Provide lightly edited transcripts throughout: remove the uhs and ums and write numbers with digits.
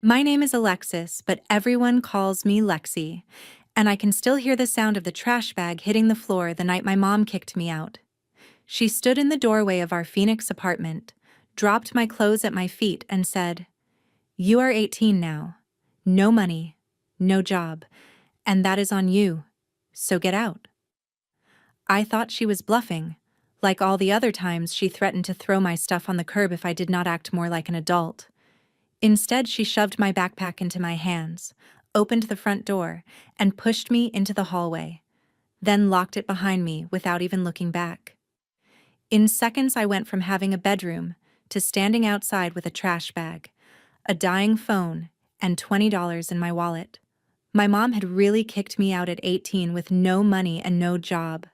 My name is Alexis, but everyone calls me Lexi, and I can still hear the sound of the trash bag hitting the floor the night my mom kicked me out. She stood in the doorway of our Phoenix apartment, dropped my clothes at my feet, and said, "You are 18 now. No money, no job, and that is on you. So get out." I thought she was bluffing, like all the other times she threatened to throw my stuff on the curb if I did not act more like an adult. Instead, she shoved my backpack into my hands, opened the front door, and pushed me into the hallway, then locked it behind me without even looking back. In seconds, I went from having a bedroom to standing outside with a trash bag, a dying phone, and $20 in my wallet. My mom had really kicked me out at 18 with no money and no job.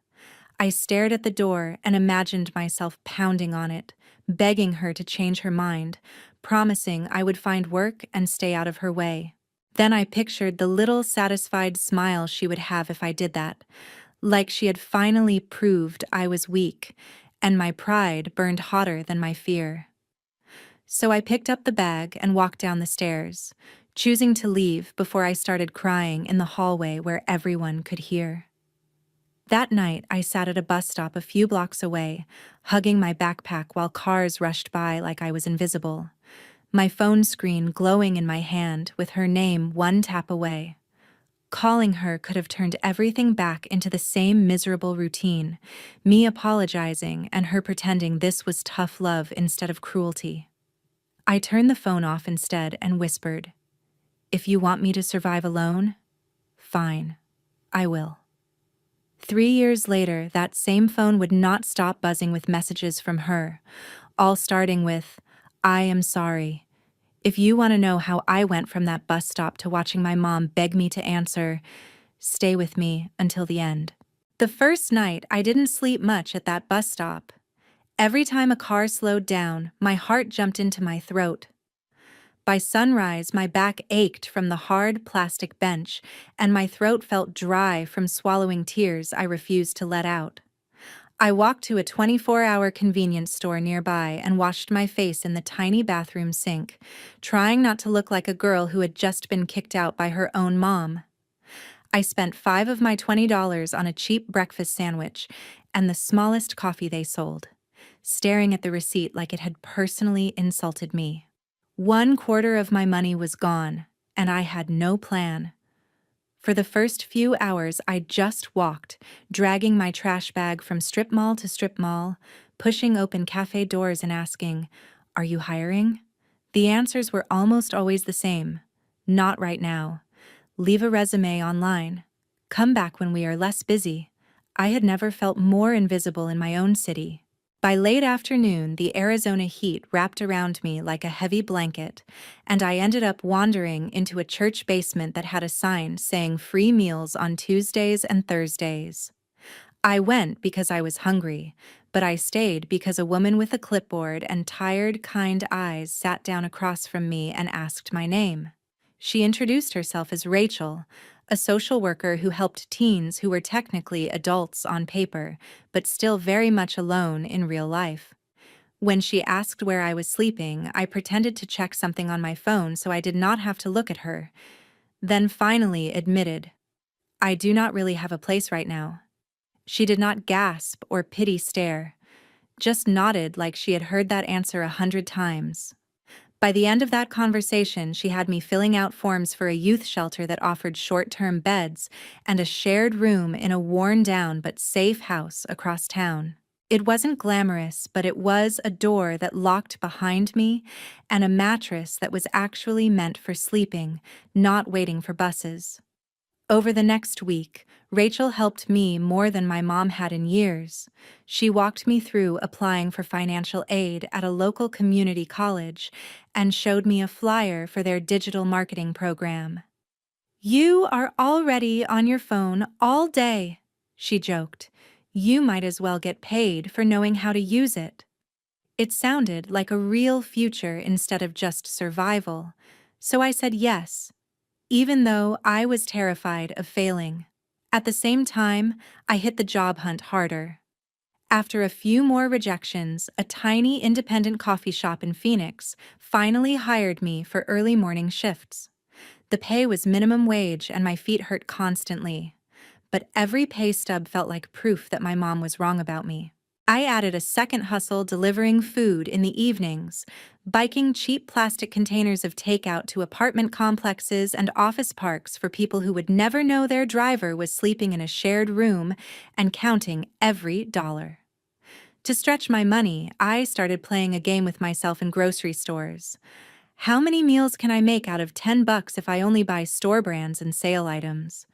I stared at the door and imagined myself pounding on it, begging her to change her mind, promising I would find work and stay out of her way. Then I pictured the little satisfied smile she would have if I did that, like she had finally proved I was weak, and my pride burned hotter than my fear. So I picked up the bag and walked down the stairs, choosing to leave before I started crying in the hallway where everyone could hear. That night, I sat at a bus stop a few blocks away, hugging my backpack while cars rushed by like I was invisible, my phone screen glowing in my hand with her name one tap away. Calling her could have turned everything back into the same miserable routine, me apologizing and her pretending this was tough love instead of cruelty. I turned the phone off instead and whispered, "If you want me to survive alone, fine, I will." 3 years later, that same phone would not stop buzzing with messages from her, all starting with, "I am sorry. If you want to know how I went from that bus stop to watching my mom beg me to answer, stay with me until the end." The first night, I didn't sleep much at that bus stop. Every time a car slowed down, my heart jumped into my throat. By sunrise, my back ached from the hard plastic bench, and my throat felt dry from swallowing tears I refused to let out. I walked to a 24-hour convenience store nearby and washed my face in the tiny bathroom sink, trying not to look like a girl who had just been kicked out by her own mom. I spent 5 of my $20 on a cheap breakfast sandwich and the smallest coffee they sold, staring at the receipt like it had personally insulted me. 1/4 of my money was gone, and I had no plan. For the first few hours, I just walked, dragging my trash bag from strip mall to strip mall, pushing open cafe doors and asking, "Are you hiring?" The answers were almost always the same. "Not right now. Leave a resume online. Come back when we are less busy." I had never felt more invisible in my own city. By late afternoon, the Arizona heat wrapped around me like a heavy blanket, and I ended up wandering into a church basement that had a sign saying free meals on Tuesdays and Thursdays. I went because I was hungry, but I stayed because a woman with a clipboard and tired, kind eyes sat down across from me and asked my name. She introduced herself as Rachel, a social worker who helped teens who were technically adults on paper, but still very much alone in real life. When she asked where I was sleeping, I pretended to check something on my phone so I did not have to look at her, then finally admitted, "I do not really have a place right now." She did not gasp or pity stare, just nodded like she had heard that answer 100 times. By the end of that conversation, she had me filling out forms for a youth shelter that offered short-term beds and a shared room in a worn-down but safe house across town. It wasn't glamorous, but it was a door that locked behind me and a mattress that was actually meant for sleeping, not waiting for buses. Over the next week, Rachel helped me more than my mom had in years. She walked me through applying for financial aid at a local community college and showed me a flyer for their digital marketing program. "You are already on your phone all day," she joked. "You might as well get paid for knowing how to use it." It sounded like a real future instead of just survival, so I said yes, even though I was terrified of failing. At the same time, I hit the job hunt harder. After a few more rejections, a tiny independent coffee shop in Phoenix finally hired me for early morning shifts. The pay was minimum wage and my feet hurt constantly, but every pay stub felt like proof that my mom was wrong about me. I added a second hustle delivering food in the evenings, biking cheap plastic containers of takeout to apartment complexes and office parks for people who would never know their driver was sleeping in a shared room, and counting every dollar. To stretch my money, I started playing a game with myself in grocery stores. How many meals can I make out of $10 if I only buy store brands and sale items?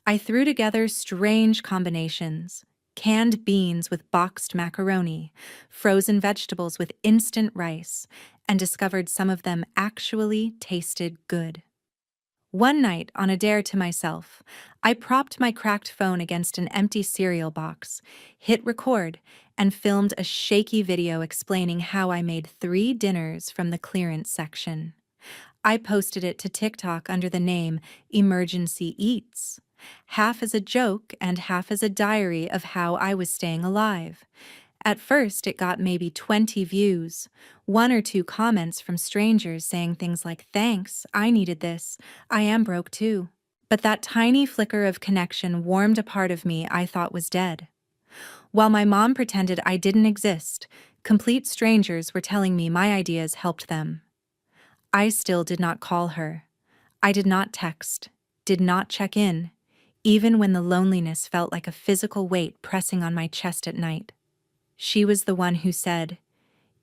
I threw together strange combinations: canned beans with boxed macaroni, frozen vegetables with instant rice, and discovered some of them actually tasted good. One night, on a dare to myself, I propped my cracked phone against an empty cereal box, hit record, and filmed a shaky video explaining how I made 3 dinners from the clearance section. I posted it to TikTok under the name Emergency Eats, half as a joke and half as a diary of how I was staying alive. At first, it got maybe 20 views, 1 or 2 comments from strangers saying things like, "Thanks, I needed this. I am broke too." But that tiny flicker of connection warmed a part of me I thought was dead. While my mom pretended I didn't exist, complete strangers were telling me my ideas helped them. I still did not call her. I did not text, did not check in, even when the loneliness felt like a physical weight pressing on my chest at night. She was the one who said,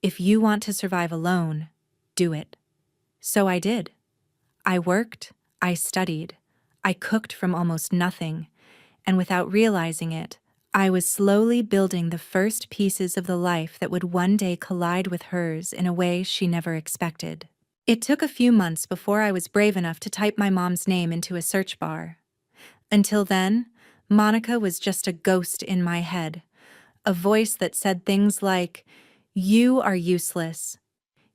"If you want to survive alone, do it." So I did. I worked, I studied, I cooked from almost nothing, and without realizing it, I was slowly building the first pieces of the life that would one day collide with hers in a way she never expected. It took a few months before I was brave enough to type my mom's name into a search bar. Until then, Monica was just a ghost in my head, a voice that said things like, "You are useless.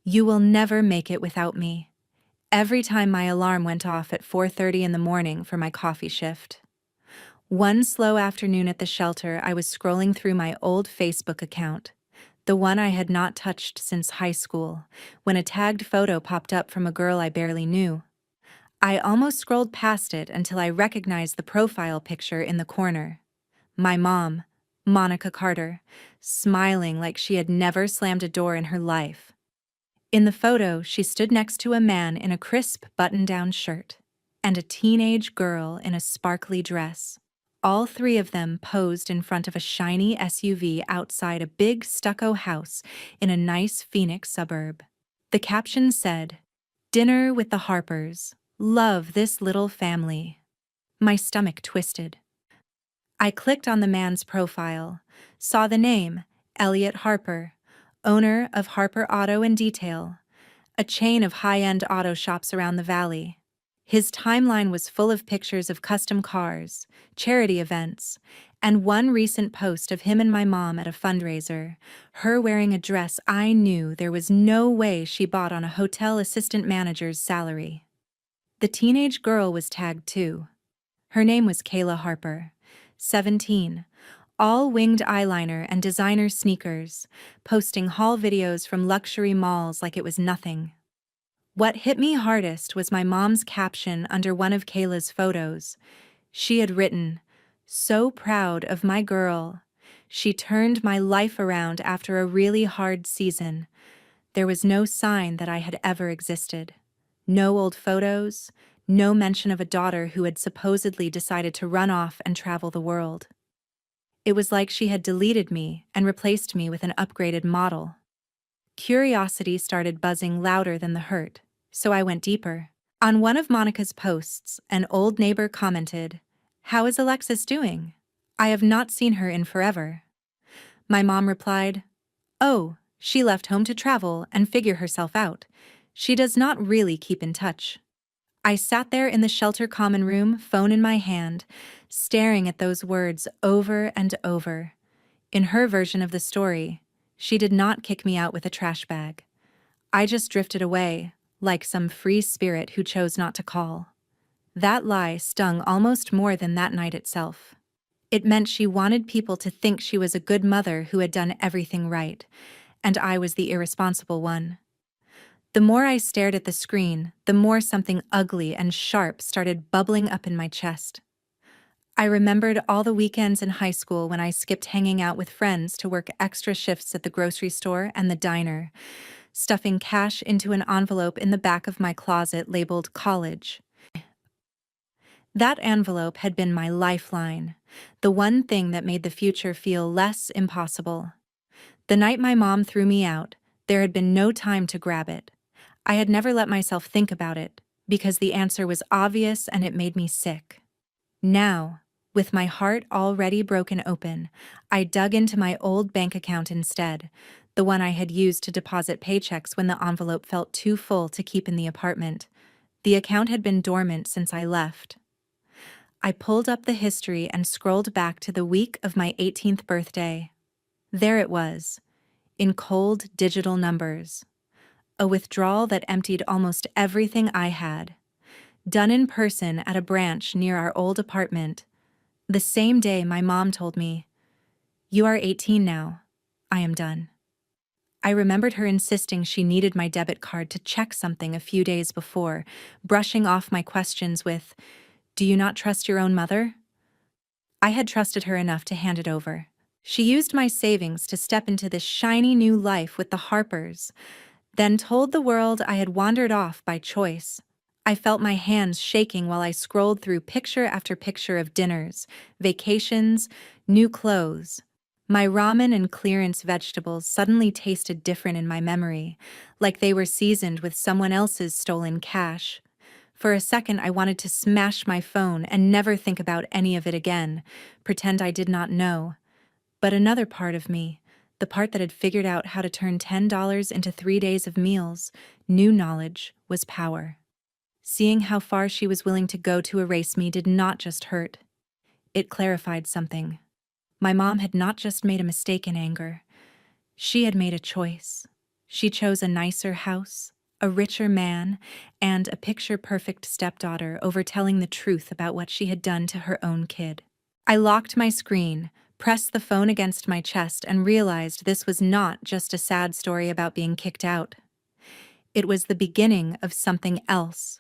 You will never make it without me," every time my alarm went off at 4:30 in the morning for my coffee shift. One slow afternoon at the shelter, I was scrolling through my old Facebook account, the one I had not touched since high school, when a tagged photo popped up from a girl I barely knew. I almost scrolled past it until I recognized the profile picture in the corner. My mom, Monica Carter, smiling like she had never slammed a door in her life. In the photo, she stood next to a man in a crisp button-down shirt and a teenage girl in a sparkly dress. All 3 of them posed in front of a shiny SUV outside a big stucco house in a nice Phoenix suburb. The caption said, "Dinner with the Harpers. Love this little family." My stomach twisted. I clicked on the man's profile, saw the name, Elliot Harper, owner of Harper Auto and Detail, a chain of high-end auto shops around the valley. His timeline was full of pictures of custom cars, charity events, and one recent post of him and my mom at a fundraiser, her wearing a dress I knew there was no way she bought on a hotel assistant manager's salary. The teenage girl was tagged too. Her name was Kayla Harper, 17, all winged eyeliner and designer sneakers, posting haul videos from luxury malls like it was nothing. What hit me hardest was my mom's caption under one of Kayla's photos. She had written, "So proud of my girl. She turned my life around after a really hard season." There was no sign that I had ever existed. No old photos, no mention of a daughter who had supposedly decided to run off and travel the world. It was like she had deleted me and replaced me with an upgraded model. Curiosity started buzzing louder than the hurt, so I went deeper. On one of Monica's posts, an old neighbor commented, "How is Alexis doing? I have not seen her in forever." My mom replied, "Oh, she left home to travel and figure herself out. She does not really keep in touch." I sat there in the shelter common room, phone in my hand, staring at those words over and over. In her version of the story, she did not kick me out with a trash bag. I just drifted away, like some free spirit who chose not to call. That lie stung almost more than that night itself. It meant she wanted people to think she was a good mother who had done everything right, and I was the irresponsible one. The more I stared at the screen, the more something ugly and sharp started bubbling up in my chest. I remembered all the weekends in high school when I skipped hanging out with friends to work extra shifts at the grocery store and the diner, stuffing cash into an envelope in the back of my closet labeled college. That envelope had been my lifeline, the one thing that made the future feel less impossible. The night my mom threw me out, there had been no time to grab it. I had never let myself think about it, because the answer was obvious and it made me sick. Now, with my heart already broken open, I dug into my old bank account instead, the one I had used to deposit paychecks when the envelope felt too full to keep in the apartment. The account had been dormant since I left. I pulled up the history and scrolled back to the week of my 18th birthday. There it was, in cold digital numbers. A withdrawal that emptied almost everything I had. Done in person at a branch near our old apartment. The same day my mom told me, "You are 18 now. I am done." I remembered her insisting she needed my debit card to check something a few days before, brushing off my questions with, "Do you not trust your own mother?" I had trusted her enough to hand it over. She used my savings to step into this shiny new life with the Harpers, then told the world I had wandered off by choice. I felt my hands shaking while I scrolled through picture after picture of dinners, vacations, new clothes. My ramen and clearance vegetables suddenly tasted different in my memory, like they were seasoned with someone else's stolen cash. For a second, I wanted to smash my phone and never think about any of it again, pretend I did not know. But another part of me, the part that had figured out how to turn $10 into 3 days of meals, knew knowledge was power. Seeing how far she was willing to go to erase me did not just hurt. It clarified something. My mom had not just made a mistake in anger. She had made a choice. She chose a nicer house, a richer man, and a picture-perfect stepdaughter over telling the truth about what she had done to her own kid. I locked my screen, pressed the phone against my chest, and realized this was not just a sad story about being kicked out. It was the beginning of something else.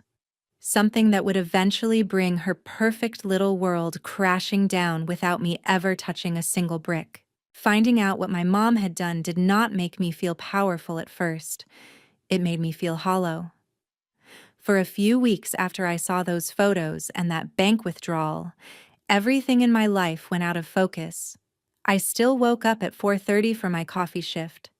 Something that would eventually bring her perfect little world crashing down without me ever touching a single brick. Finding out what my mom had done did not make me feel powerful at first. It made me feel hollow. For a few weeks after I saw those photos and that bank withdrawal, everything in my life went out of focus. I still woke up at 4:30 for my coffee shift,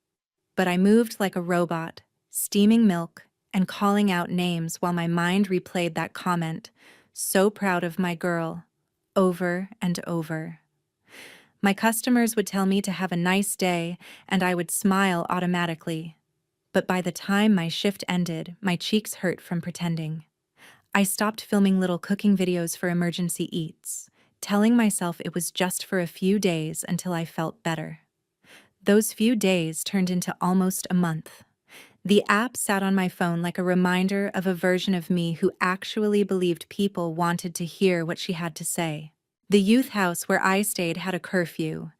but I moved like a robot, steaming milk and calling out names while my mind replayed that comment, "So proud of my girl," over and over. My customers would tell me to have a nice day, and I would smile automatically. But by the time my shift ended, my cheeks hurt from pretending. I stopped filming little cooking videos for emergency eats, telling myself it was just for a few days until I felt better. Those few days turned into almost a month. The app sat on my phone like a reminder of a version of me who actually believed people wanted to hear what she had to say. The youth house where I stayed had a curfew,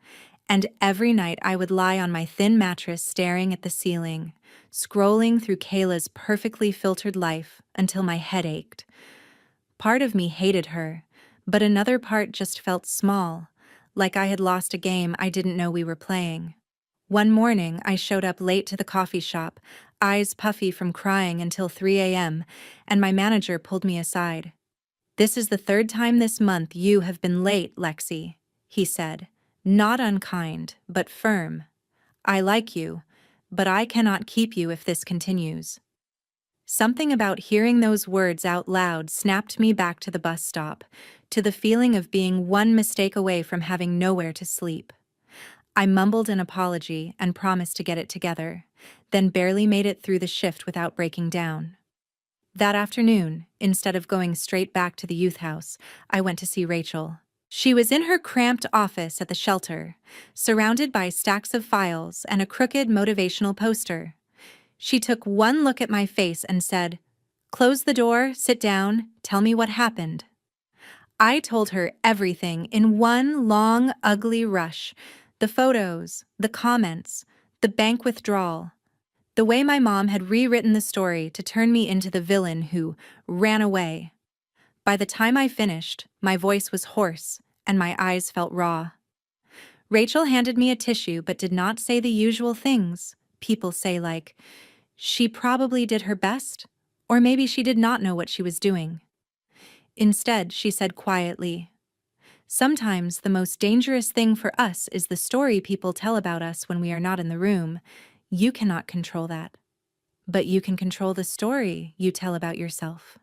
and every night I would lie on my thin mattress staring at the ceiling, scrolling through Kayla's perfectly filtered life until my head ached. Part of me hated her, but another part just felt small, like I had lost a game I didn't know we were playing. One morning, I showed up late to the coffee shop, eyes puffy from crying until 3 a.m., and my manager pulled me aside. "This is the third time this month you have been late, Lexi," he said, not unkind, but firm. "I like you, but I cannot keep you if this continues." Something about hearing those words out loud snapped me back to the bus stop, to the feeling of being one mistake away from having nowhere to sleep. I mumbled an apology and promised to get it together, then barely made it through the shift without breaking down. That afternoon, instead of going straight back to the youth house, I went to see Rachel. She was in her cramped office at the shelter, surrounded by stacks of files and a crooked motivational poster. She took one look at my face and said, "Close the door, sit down, tell me what happened." I told her everything in one long, ugly rush. The photos, the comments, the bank withdrawal. The way my mom had rewritten the story to turn me into the villain who ran away. By the time I finished, my voice was hoarse and my eyes felt raw. Rachel handed me a tissue but did not say the usual things people say, like, she probably did her best, or maybe she did not know what she was doing. Instead, she said quietly, sometimes the most dangerous thing for us is the story people tell about us when we are not in the room. You cannot control that. But you can control the story you tell about yourself.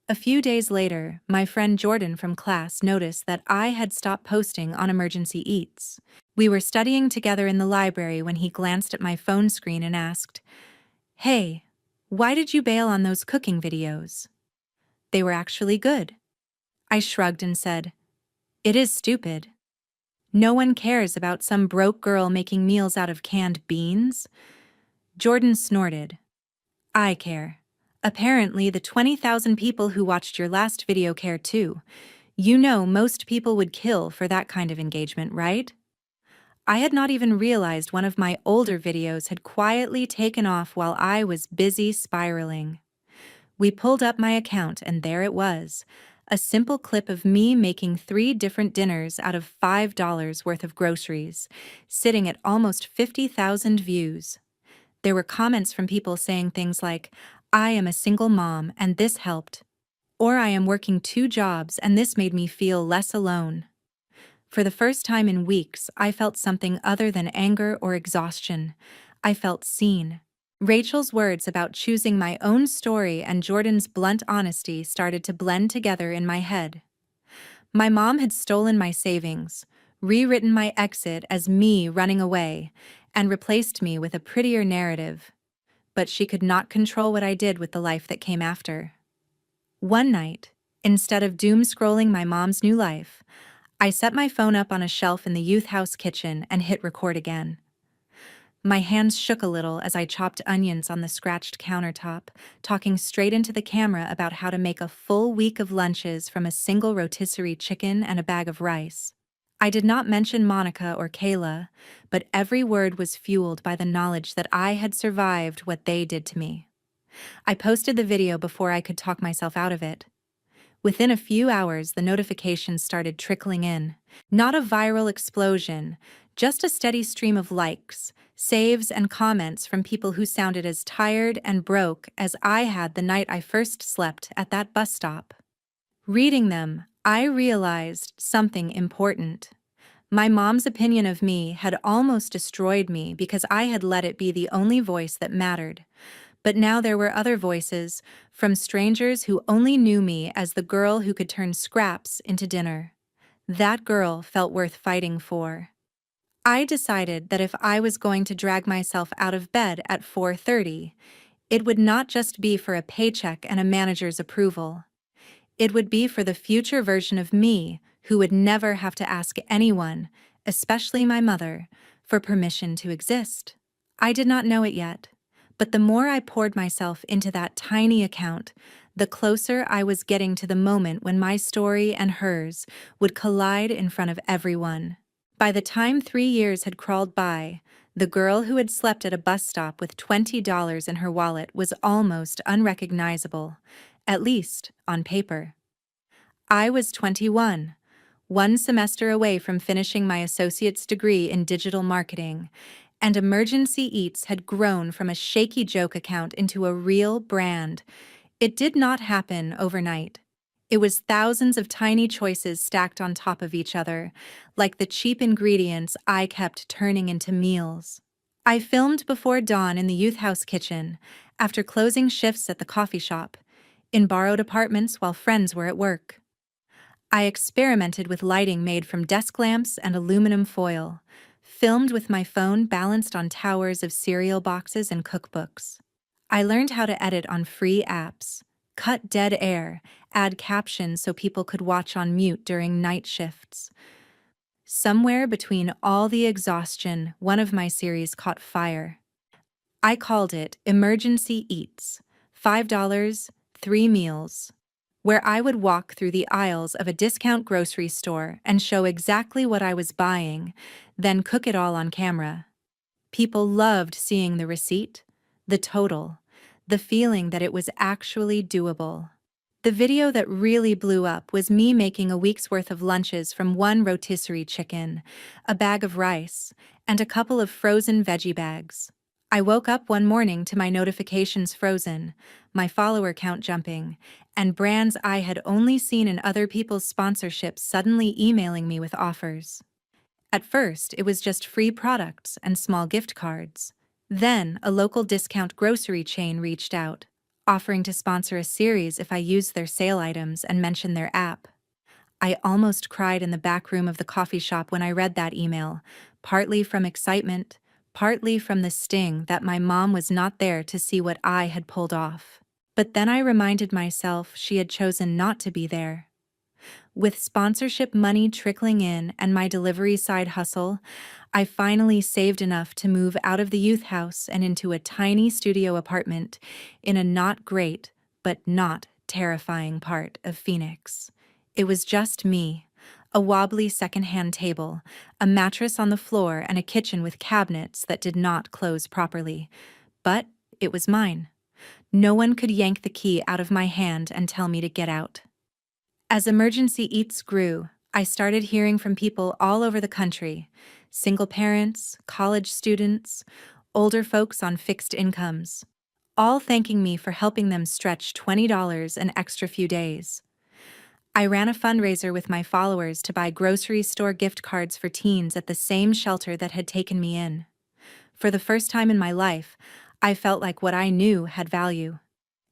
A few days later, my friend Jordan from class noticed that I had stopped posting on Emergency Eats. We were studying together in the library when he glanced at my phone screen and asked, "Hey, why did you bail on those cooking videos? They were actually good." I shrugged and said, "It is stupid. No one cares about some broke girl making meals out of canned beans." Jordan snorted. "I care. Apparently, the 20,000 people who watched your last video care too. You know most people would kill for that kind of engagement, right?" I had not even realized one of my older videos had quietly taken off while I was busy spiraling. We pulled up my account and there it was, a simple clip of me making 3 different dinners out of $5 worth of groceries, sitting at almost 50,000 views. There were comments from people saying things like, "I am a single mom and this helped," or "I am working 2 jobs and this made me feel less alone." For the first time in weeks, I felt something other than anger or exhaustion. I felt seen. Rachel's words about choosing my own story and Jordan's blunt honesty started to blend together in my head. My mom had stolen my savings, rewritten my exit as me running away, and replaced me with a prettier narrative. But she could not control what I did with the life that came after. One night, instead of doom-scrolling my mom's new life, I set my phone up on a shelf in the youth house kitchen and hit record again. My hands shook a little as I chopped onions on the scratched countertop, talking straight into the camera about how to make a full week of lunches from a single rotisserie chicken and a bag of rice. I did not mention Monica or Kayla, but every word was fueled by the knowledge that I had survived what they did to me. I posted the video before I could talk myself out of it. Within a few hours, the notifications started trickling in. Not a viral explosion, just a steady stream of likes, saves, and comments from people who sounded as tired and broke as I had the night I first slept at that bus stop. Reading them, I realized something important. My mom's opinion of me had almost destroyed me because I had let it be the only voice that mattered. But now there were other voices, from strangers who only knew me as the girl who could turn scraps into dinner. That girl felt worth fighting for. I decided that if I was going to drag myself out of bed at 4:30, it would not just be for a paycheck and a manager's approval. It would be for the future version of me who would never have to ask anyone, especially my mother, for permission to exist. I did not know it yet, but the more I poured myself into that tiny account, the closer I was getting to the moment when my story and hers would collide in front of everyone. By the time 3 years had crawled by, the girl who had slept at a bus stop with $20 in her wallet was almost unrecognizable, at least on paper. I was 21, one semester away from finishing my associate's degree in digital marketing, and Emergency Eats had grown from a shaky joke account into a real brand. It did not happen overnight. It was thousands of tiny choices stacked on top of each other, like the cheap ingredients I kept turning into meals. I filmed before dawn in the youth house kitchen, after closing shifts at the coffee shop, in borrowed apartments while friends were at work. I experimented with lighting made from desk lamps and aluminum foil, filmed with my phone balanced on towers of cereal boxes and cookbooks. I learned how to edit on free apps, cut dead air, add captions so people could watch on mute during night shifts. Somewhere between all the exhaustion, one of my series caught fire. I called it Emergency Eats, $5, 3 meals. where I would walk through the aisles of a discount grocery store and show exactly what I was buying, then cook it all on camera. People loved seeing the receipt, the total, the feeling that it was actually doable. The video that really blew up was me making a week's worth of lunches from one rotisserie chicken, a bag of rice, and a couple of frozen veggie bags. I woke up one morning to my notifications frozen, my follower count jumping, and brands I had only seen in other people's sponsorships suddenly emailing me with offers. At first, it was just free products and small gift cards. Then, a local discount grocery chain reached out, offering to sponsor a series if I used their sale items and mentioned their app. I almost cried in the back room of the coffee shop when I read that email, partly from excitement, partly from the sting that my mom was not there to see what I had pulled off. But then I reminded myself she had chosen not to be there. With sponsorship money trickling in and my delivery side hustle, I finally saved enough to move out of the youth house and into a tiny studio apartment in a not great, but not terrifying part of Phoenix. It was just me, a wobbly secondhand table, a mattress on the floor, and a kitchen with cabinets that did not close properly. But it was mine. No one could yank the key out of my hand and tell me to get out. As emergency eats grew, I started hearing from people all over the country, single parents, college students, older folks on fixed incomes, all thanking me for helping them stretch $20 an extra few days. I ran a fundraiser with my followers to buy grocery store gift cards for teens at the same shelter that had taken me in. For the first time in my life, I felt like what I knew had value.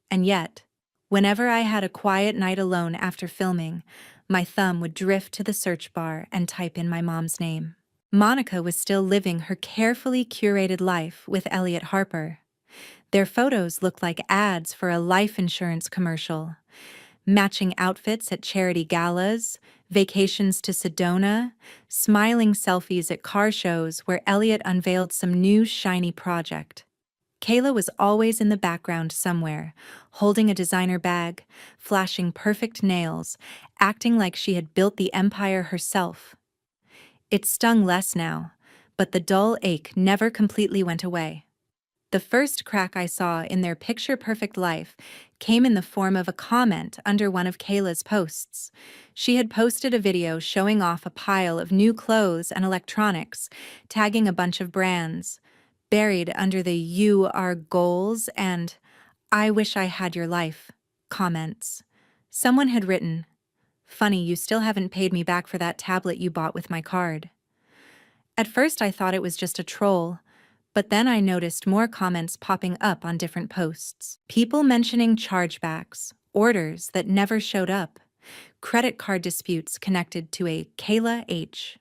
And yet, whenever I had a quiet night alone after filming, my thumb would drift to the search bar and type in my mom's name. Monica was still living her carefully curated life with Elliot Harper. Their photos looked like ads for a life insurance commercial. Matching outfits at charity galas, vacations to Sedona, smiling selfies at car shows where Elliot unveiled some new shiny project. Kayla was always in the background somewhere, holding a designer bag, flashing perfect nails, acting like she had built the empire herself. It stung less now, but the dull ache never completely went away. The first crack I saw in their picture-perfect life came in the form of a comment under one of Kayla's posts. She had posted a video showing off a pile of new clothes and electronics, tagging a bunch of brands. Buried under the "you are goals" and "I wish I had your life" comments. Someone had written, "Funny, you still haven't paid me back for that tablet you bought with my card." At first I thought it was just a troll, but then I noticed more comments popping up on different posts. People mentioning chargebacks, orders that never showed up, credit card disputes connected to a Kayla H.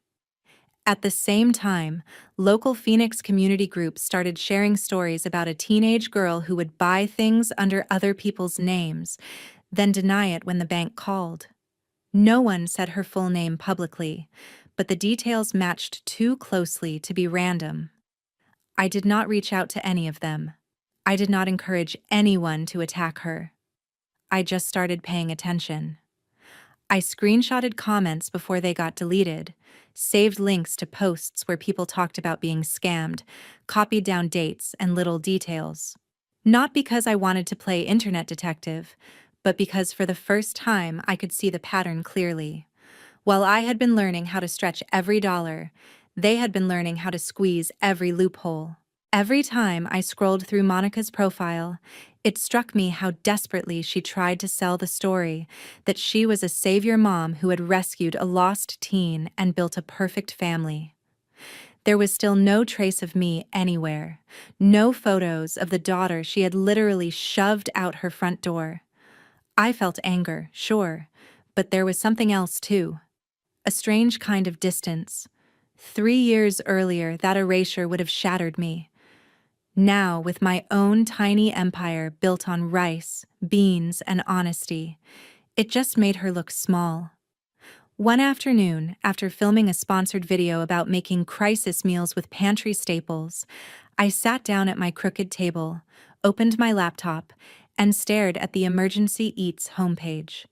At the same time, local Phoenix community groups started sharing stories about a teenage girl who would buy things under other people's names, then deny it when the bank called. No one said her full name publicly, but the details matched too closely to be random. I did not reach out to any of them. I did not encourage anyone to attack her. I just started paying attention. I screenshotted comments before they got deleted, saved links to posts where people talked about being scammed, copied down dates and little details. Not because I wanted to play internet detective, but because for the first time I could see the pattern clearly. While I had been learning how to stretch every dollar, they had been learning how to squeeze every loophole. Every time I scrolled through Monica's profile, it struck me how desperately she tried to sell the story that she was a savior mom who had rescued a lost teen and built a perfect family. There was still no trace of me anywhere, no photos of the daughter she had literally shoved out her front door. I felt anger, sure, but there was something else too. A strange kind of distance. 3 years earlier, that erasure would have shattered me. Now, with my own tiny empire built on rice, beans, and honesty, it just made her look small. One afternoon, after filming a sponsored video about making crisis meals with pantry staples, I sat down at my crooked table, opened my laptop, and stared at the Emergency Eats homepage.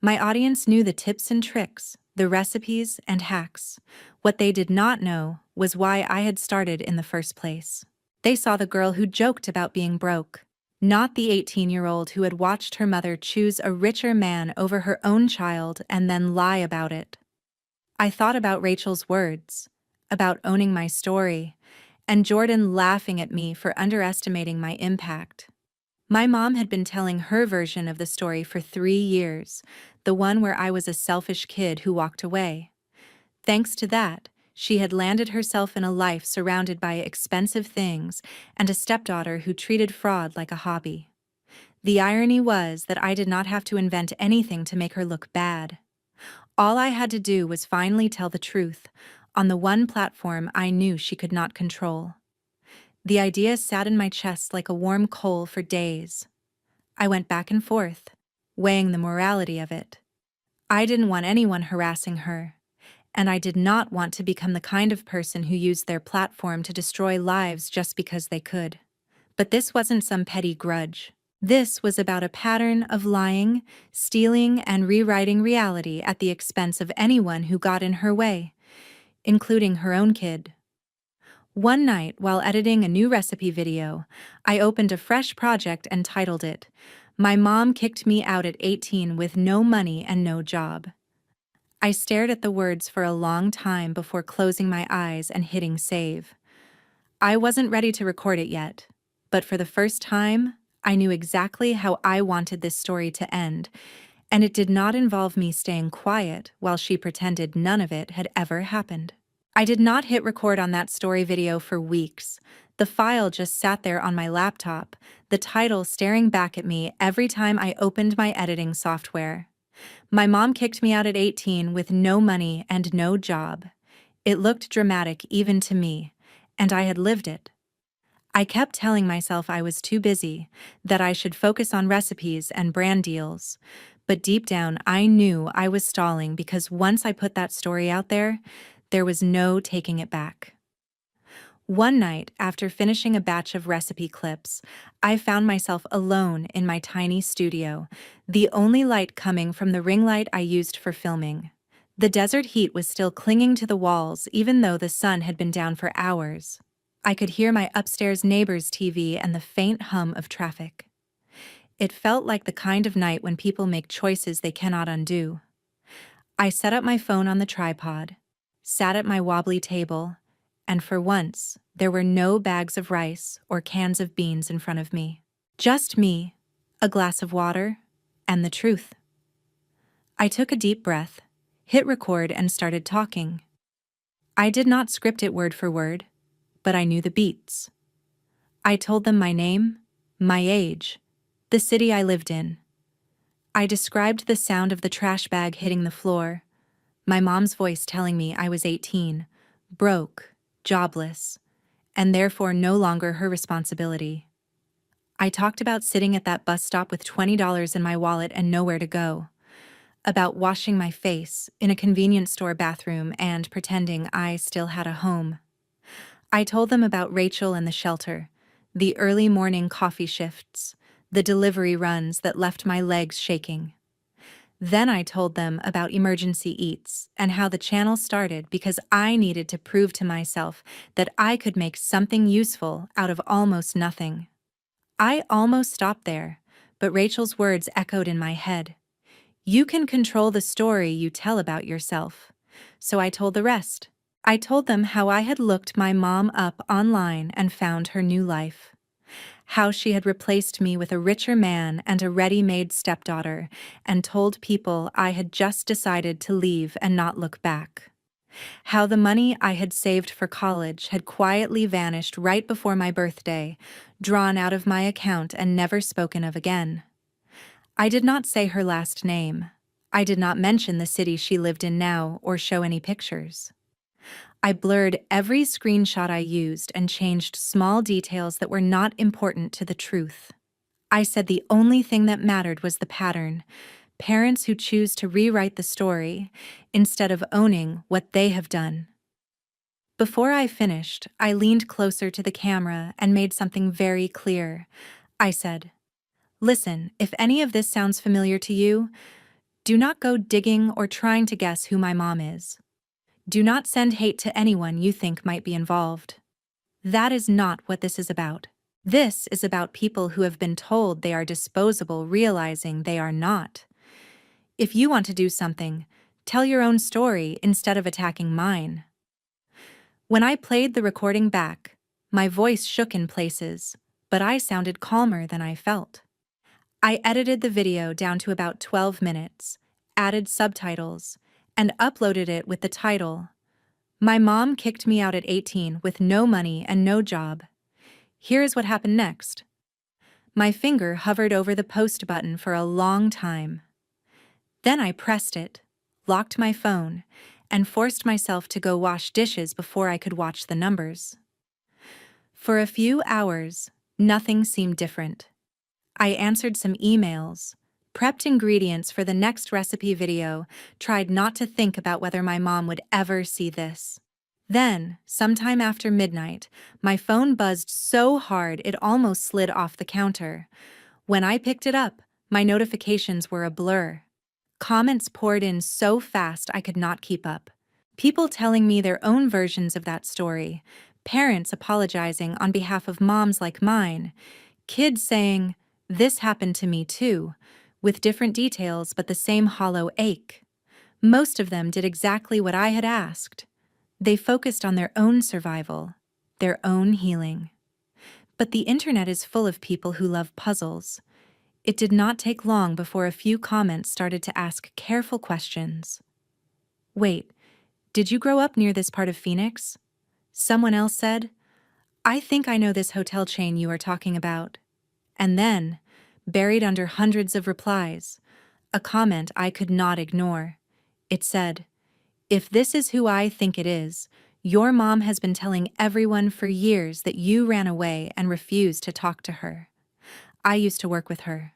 My audience knew the tips and tricks, the recipes and hacks. What they did not know was why I had started in the first place. They saw the girl who joked about being broke, not the 18-year-old who had watched her mother choose a richer man over her own child and then lie about it. I thought about Rachel's words, about owning my story, and Jordan laughing at me for underestimating my impact. My mom had been telling her version of the story for 3 years, the one where I was a selfish kid who walked away. Thanks to that, she had landed herself in a life surrounded by expensive things and a stepdaughter who treated fraud like a hobby. The irony was that I did not have to invent anything to make her look bad. All I had to do was finally tell the truth, on the one platform I knew she could not control. The idea sat in my chest like a warm coal for days. I went back and forth, weighing the morality of it. I didn't want anyone harassing her, and I did not want to become the kind of person who used their platform to destroy lives just because they could. But this wasn't some petty grudge. This was about a pattern of lying, stealing, and rewriting reality at the expense of anyone who got in her way, including her own kid. One night, while editing a new recipe video, I opened a fresh project and titled it, "My Mom Kicked Me Out at 18 with No Money and No Job." I stared at the words for a long time before closing my eyes and hitting save. I wasn't ready to record it yet, but for the first time, I knew exactly how I wanted this story to end, and it did not involve me staying quiet while she pretended none of it had ever happened. I did not hit record on that story video for weeks. The file just sat there on my laptop, the title staring back at me every time I opened my editing software. My mom kicked me out at 18 with no money and no job. It looked dramatic even to me, and I had lived it. I kept telling myself I was too busy, that I should focus on recipes and brand deals. But deep down, I knew I was stalling because once I put that story out there was no taking it back. One night, after finishing a batch of recipe clips, I found myself alone in my tiny studio, the only light coming from the ring light I used for filming. The desert heat was still clinging to the walls even though the sun had been down for hours. I could hear my upstairs neighbor's TV and the faint hum of traffic. It felt like the kind of night when people make choices they cannot undo. I set up my phone on the tripod, sat at my wobbly table, and for once, there were no bags of rice or cans of beans in front of me. Just me, a glass of water, and the truth. I took a deep breath, hit record, and started talking. I did not script it word for word, but I knew the beats. I told them my name, my age, the city I lived in. I described the sound of the trash bag hitting the floor, my mom's voice telling me I was 18, broke, jobless, and therefore no longer her responsibility. I talked about sitting at that bus stop with $20 in my wallet and nowhere to go, about washing my face in a convenience store bathroom and pretending I still had a home. I told them about Rachel and the shelter, the early morning coffee shifts, the delivery runs that left my legs shaking. Then I told them about Emergency Eats and how the channel started because I needed to prove to myself that I could make something useful out of almost nothing. I almost stopped there, but Rachel's words echoed in my head. You can control the story you tell about yourself. So I told the rest. I told them how I had looked my mom up online and found her new life. How she had replaced me with a richer man and a ready-made stepdaughter, and told people I had just decided to leave and not look back. How the money I had saved for college had quietly vanished right before my birthday, drawn out of my account and never spoken of again. I did not say her last name. I did not mention the city she lived in now or show any pictures. I blurred every screenshot I used and changed small details that were not important to the truth. I said the only thing that mattered was the pattern, parents who choose to rewrite the story instead of owning what they have done. Before I finished, I leaned closer to the camera and made something very clear. I said, "Listen, if any of this sounds familiar to you, Do not go digging or trying to guess who my mom is. Do not send hate to anyone you think might be involved. That is not what this is about. This is about people who have been told they are disposable, realizing they are not. If you want to do something, tell your own story instead of attacking mine. When I played the recording back, my voice shook in places, but I sounded calmer than I felt. I edited the video down to about 12 minutes, added subtitles, and uploaded it with the title, "My Mom Kicked Me Out at 18 with No Money and No Job." Here is what happened next. My finger hovered over the post button for a long time. Then I pressed it, locked my phone, and forced myself to go wash dishes before I could watch the numbers. For a few hours, nothing seemed different. I answered some emails, prepped ingredients for the next recipe video, tried not to think about whether my mom would ever see this. Then, sometime after midnight, my phone buzzed so hard it almost slid off the counter. When I picked it up, my notifications were a blur. Comments poured in so fast I could not keep up. People telling me their own versions of that story, parents apologizing on behalf of moms like mine, kids saying, "This happened to me too," with different details but the same hollow ache. Most of them did exactly what I had asked. They focused on their own survival, their own healing. But the internet is full of people who love puzzles. It did not take long before a few comments started to ask careful questions. "Wait, did you grow up near this part of Phoenix?" Someone else said, "I think I know this hotel chain you are talking about." And then, buried under hundreds of replies, a comment I could not ignore. It said, "If this is who I think it is, your mom has been telling everyone for years that you ran away and refused to talk to her. I used to work with her.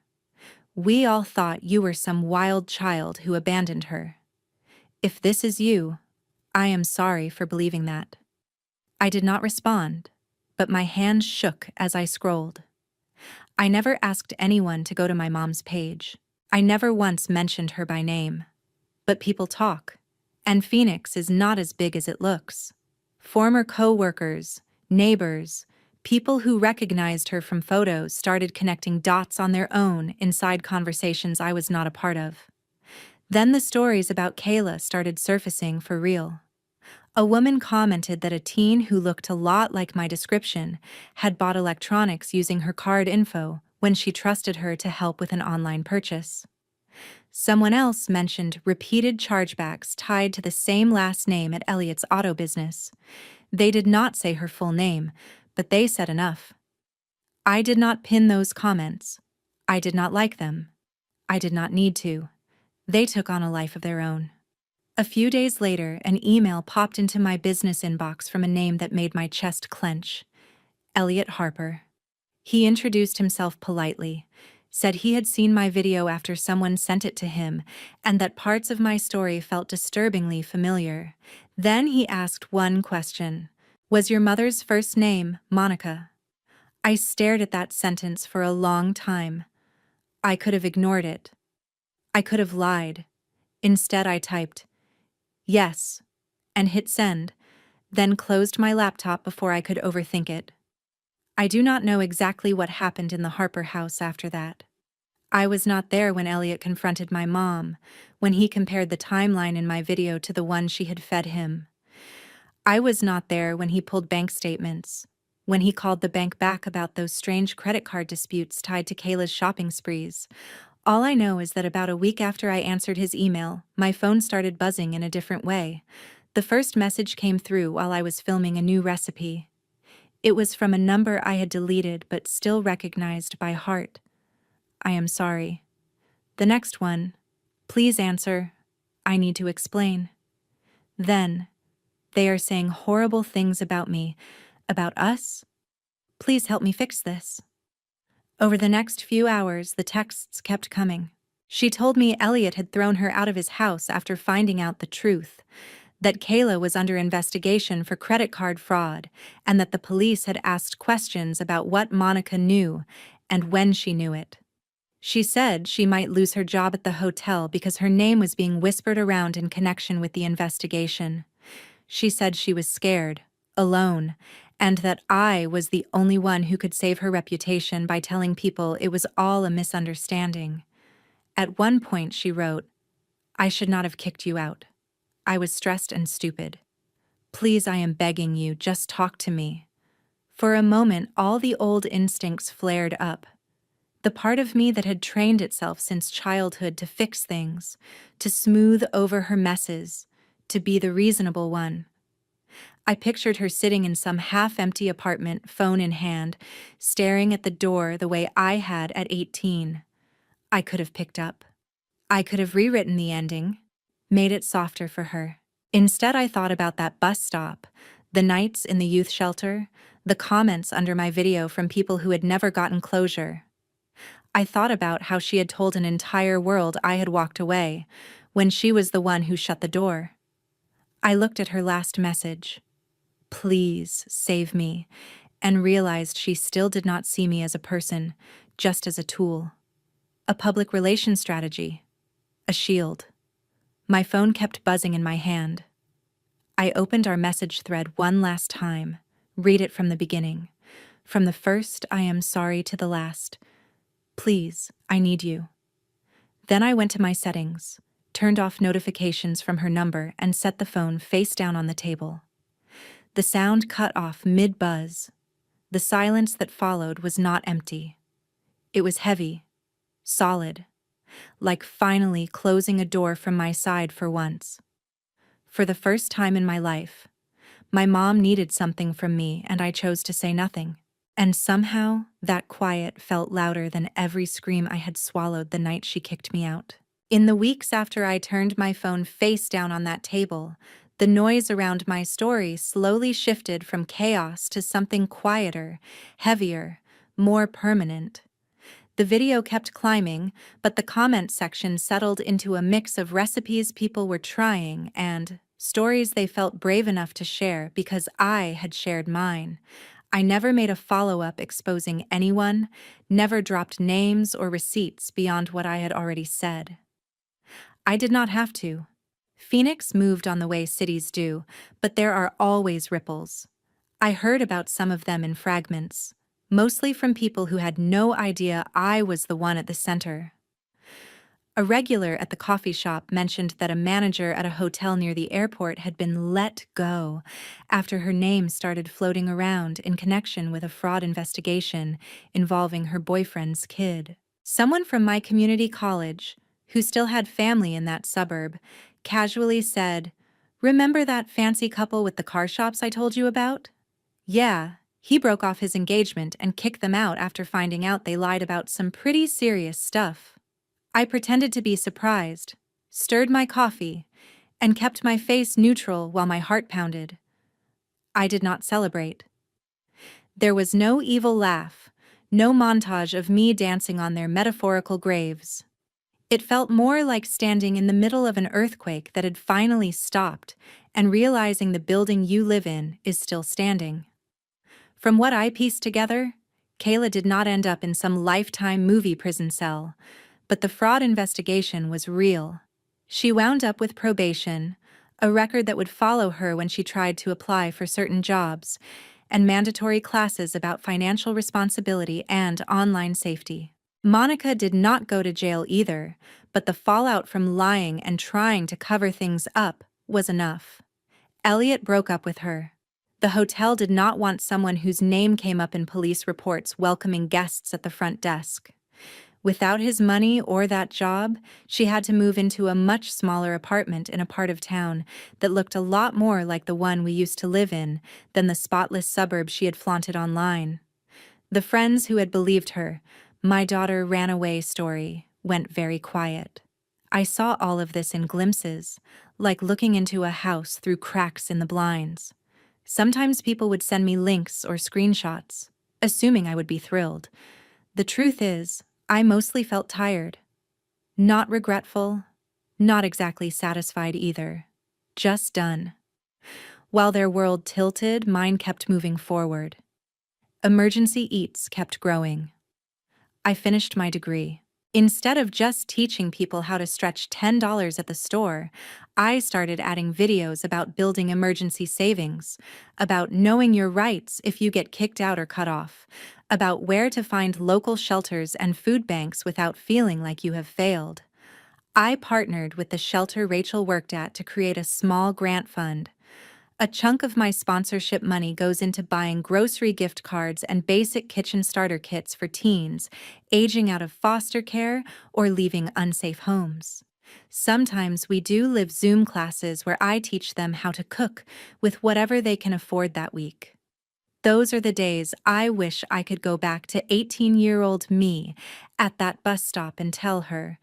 We all thought you were some wild child who abandoned her. If this is you, I am sorry for believing that." I did not respond, but my hands shook as I scrolled. I never asked anyone to go to my mom's page. I never once mentioned her by name. But people talk, and Phoenix is not as big as it looks. Former co-workers, neighbors, people who recognized her from photos started connecting dots on their own inside conversations I was not a part of. Then the stories about Kayla started surfacing for real. A woman commented that a teen who looked a lot like my description had bought electronics using her card info when she trusted her to help with an online purchase. Someone else mentioned repeated chargebacks tied to the same last name at Elliot's auto business. They did not say her full name, but they said enough. I did not pin those comments. I did not like them. I did not need to. They took on a life of their own. A few days later, an email popped into my business inbox from a name that made my chest clench. Elliot Harper. He introduced himself politely, said he had seen my video after someone sent it to him, and that parts of my story felt disturbingly familiar. Then he asked one question. "Was your mother's first name Monica?" I stared at that sentence for a long time. I could have ignored it. I could have lied. Instead, I typed, "Yes," and hit send, then closed my laptop before I could overthink it. I do not know exactly what happened in the Harper house after that. I was not there when Elliot confronted my mom, when he compared the timeline in my video to the one she had fed him. I was not there when he pulled bank statements, when he called the bank back about those strange credit card disputes tied to Kayla's shopping sprees. All I know is that about a week after I answered his email, my phone started buzzing in a different way. The first message came through while I was filming a new recipe. It was from a number I had deleted but still recognized by heart. "I am sorry." The next one, "Please answer. I need to explain." Then, "They are saying horrible things about me, about us. Please help me fix this." Over the next few hours, the texts kept coming. She told me Elliot had thrown her out of his house after finding out the truth, that Kayla was under investigation for credit card fraud, and that the police had asked questions about what Monica knew and when she knew it. She said she might lose her job at the hotel because her name was being whispered around in connection with the investigation. She said she was scared, alone, and that I was the only one who could save her reputation by telling people it was all a misunderstanding. At one point, she wrote, "I should not have kicked you out. I was stressed and stupid. Please, I am begging you, just talk to me." For a moment, all the old instincts flared up. The part of me that had trained itself since childhood to fix things, to smooth over her messes, to be the reasonable one. I pictured her sitting in some half-empty apartment, phone in hand, staring at the door the way I had at 18. I could have picked up. I could have rewritten the ending, made it softer for her. Instead, I thought about that bus stop, the nights in the youth shelter, the comments under my video from people who had never gotten closure. I thought about how she had told an entire world I had walked away, when she was the one who shut the door. I looked at her last message, "Please save me," and realized she still did not see me as a person, just as a tool. A public relations strategy. A shield. My phone kept buzzing in my hand. I opened our message thread one last time. Read it from the beginning. From the first "I am sorry" to the last, "Please, I need you." Then I went to my settings, turned off notifications from her number, and set the phone face down on the table. The sound cut off mid-buzz. The silence that followed was not empty. It was heavy, solid, like finally closing a door from my side for once. For the first time in my life, my mom needed something from me, and I chose to say nothing. And somehow, that quiet felt louder than every scream I had swallowed the night she kicked me out. In the weeks after I turned my phone face down on that table, the noise around my story slowly shifted from chaos to something quieter, heavier, more permanent. The video kept climbing, but the comment section settled into a mix of recipes people were trying and stories they felt brave enough to share because I had shared mine. I never made a follow-up exposing anyone, never dropped names or receipts beyond what I had already said. I did not have to. Phoenix moved on the way cities do, but there are always ripples. I heard about some of them in fragments, mostly from people who had no idea I was the one at the center. A regular at the coffee shop mentioned that a manager at a hotel near the airport had been let go after her name started floating around in connection with a fraud investigation involving her boyfriend's kid. Someone from my community college, who still had family in that suburb, casually said, "Remember that fancy couple with the car shops I told you about? Yeah, he broke off his engagement and kicked them out after finding out they lied about some pretty serious stuff." I pretended to be surprised, stirred my coffee, and kept my face neutral while my heart pounded. I did not celebrate. There was no evil laugh, no montage of me dancing on their metaphorical graves. It felt more like standing in the middle of an earthquake that had finally stopped and realizing the building you live in is still standing. From what I pieced together, Kayla did not end up in some lifetime movie prison cell, but the fraud investigation was real. She wound up with probation, a record that would follow her when she tried to apply for certain jobs, and mandatory classes about financial responsibility and online safety. Monica did not go to jail either, but the fallout from lying and trying to cover things up was enough. Elliot broke up with her. The hotel did not want someone whose name came up in police reports welcoming guests at the front desk. Without his money or that job, she had to move into a much smaller apartment in a part of town that looked a lot more like the one we used to live in than the spotless suburb she had flaunted online. The friends who had believed her, "My daughter ran away" story, went very quiet. I saw all of this in glimpses, like looking into a house through cracks in the blinds. Sometimes people would send me links or screenshots, assuming I would be thrilled. The truth is, I mostly felt tired. Not regretful, not exactly satisfied either. Just done. While their world tilted, mine kept moving forward. Emergency eats kept growing. I finished my degree. Instead of just teaching people how to stretch $10 at the store, I started adding videos about building emergency savings, about knowing your rights if you get kicked out or cut off, about where to find local shelters and food banks without feeling like you have failed. I partnered with the shelter Rachel worked at to create a small grant fund. A chunk of my sponsorship money goes into buying grocery gift cards and basic kitchen starter kits for teens aging out of foster care or leaving unsafe homes. Sometimes we do live Zoom classes where I teach them how to cook with whatever they can afford that week. Those are the days I wish I could go back to 18-year-old me at that bus stop and tell her,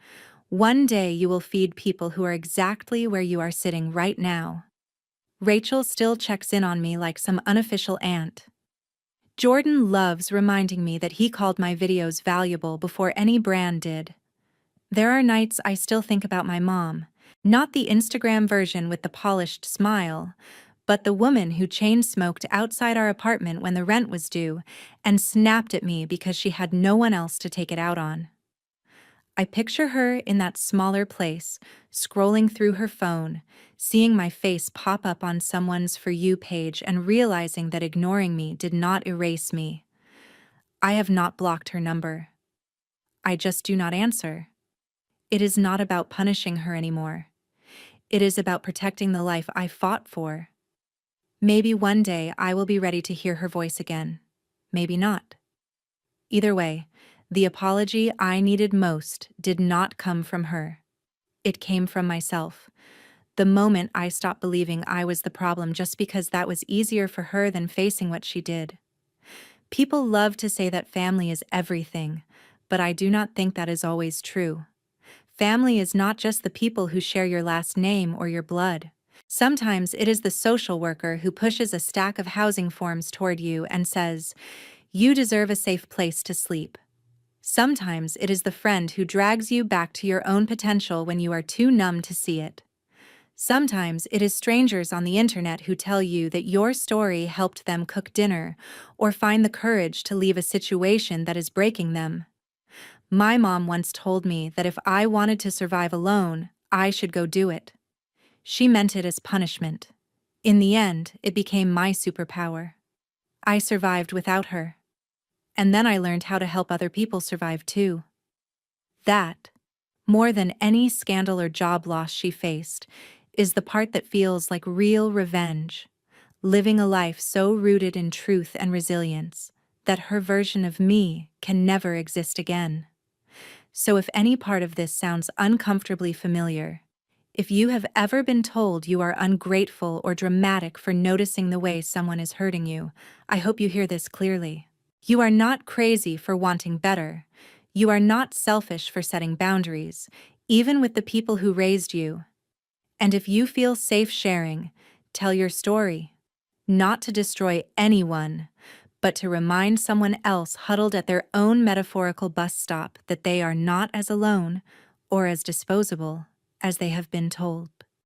"One day you will feed people who are exactly where you are sitting right now." Rachel still checks in on me like some unofficial aunt. Jordan loves reminding me that he called my videos valuable before any brand did. There are nights I still think about my mom, not the Instagram version with the polished smile, but the woman who chain smoked outside our apartment when the rent was due and snapped at me because she had no one else to take it out on. I picture her in that smaller place, scrolling through her phone, seeing my face pop up on someone's For You page and realizing that ignoring me did not erase me. I have not blocked her number. I just do not answer. It is not about punishing her anymore. It is about protecting the life I fought for. Maybe one day I will be ready to hear her voice again. Maybe not. Either way, the apology I needed most did not come from her. It came from myself. The moment I stopped believing I was the problem just because that was easier for her than facing what she did. People love to say that family is everything, but I do not think that is always true. Family is not just the people who share your last name or your blood. Sometimes it is the social worker who pushes a stack of housing forms toward you and says, "You deserve a safe place to sleep." Sometimes it is the friend who drags you back to your own potential when you are too numb to see it. Sometimes it is strangers on the internet who tell you that your story helped them cook dinner or find the courage to leave a situation that is breaking them. My mom once told me that if I wanted to survive alone, I should go do it. She meant it as punishment. In the end, it became my superpower. I survived without her. And then I learned how to help other people survive too. That, more than any scandal or job loss she faced, is the part that feels like real revenge. Living a life so rooted in truth and resilience that her version of me can never exist again. So if any part of this sounds uncomfortably familiar, if you have ever been told you are ungrateful or dramatic for noticing the way someone is hurting you, I hope you hear this clearly. You are not crazy for wanting better. You are not selfish for setting boundaries, even with the people who raised you. And if you feel safe sharing, tell your story. Not to destroy anyone, but to remind someone else huddled at their own metaphorical bus stop that they are not as alone or as disposable as they have been told.